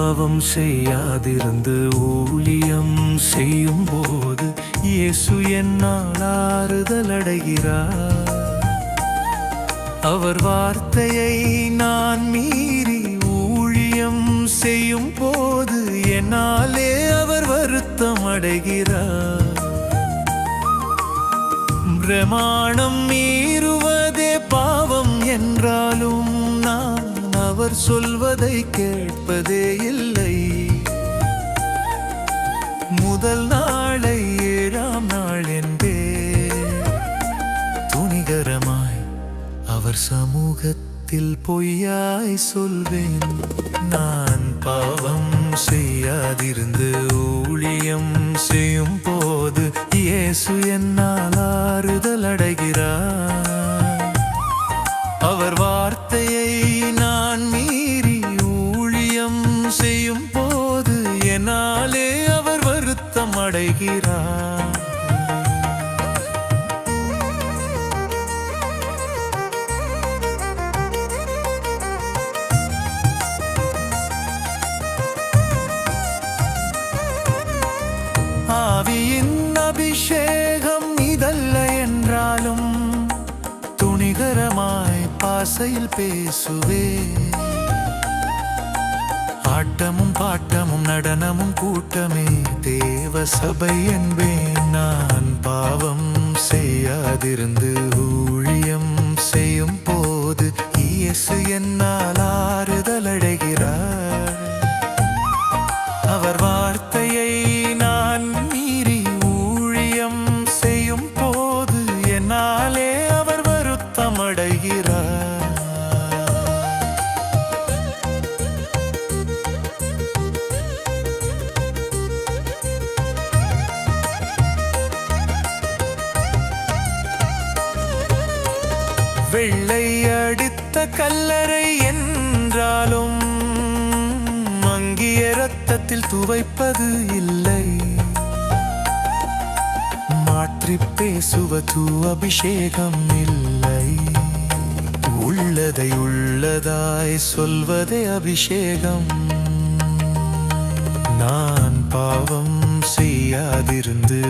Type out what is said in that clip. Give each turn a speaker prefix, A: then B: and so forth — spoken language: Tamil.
A: பாவம் செய்யாதிருந்து ஊழியம் செய்யும் போது இயேசு என்னால் ஆறுதல் அடைகிறார். அவர் வார்த்தையை நான் மீறி ஊழியம் செய்யும் போது என்னாலே அவர் வருத்தம் அடைகிறார். பிரமாணம் மீறுவதே பாவம் என்றாலும் நான் அவர் சொல்வதை கேட்பதே இல்லை. முதல் நாளை 7ஆம் நாள் என்பே துணிகரமாய் அவர் சமூகத்தில் பொய்யாய் சொல்வேன். நான் பாவம் செய்யாதிருந்து ஊழியம் செய்யும் போது இயேசு என்னால் ஆறுதல் அடைகிறார். அவர் வார்த்தையை நான் மீறி ஊழியம் செய்யும் போது என்னாலே அவர் வருத்தம் அடைகிறார். ஆவியின் அபிஷேகம் இதல்ல என்றாலும் துணிகரமாய் பாசையில் பேசுவே. ஆட்டமும் பாட்டமும் நடனமும் கூட்டமே தேவ சபை என்பேன். நான் பாவம் செய்யாதிருந்து ஊழியம் செய்யும் போது இயேசு என்னால் ஆறுதல் அடைகிறார். அவர் வார்த்தையை நான் மீறி ஊழியம் செய்யும் போது என்னாலே அவர் வருத்தம் அடைகிறார். வெள்ளை அடித்த கல்லறை என்றாலும் மங்கிய இரத்தத்தில் துவைப்பது இல்லை. மாற்றி பேசுவது அபிஷேகம் இல்லை. உள்ளதை உள்ளதாய் சொல்வதே அபிஷேகம். நான் பாவம் செய்யாதிருந்து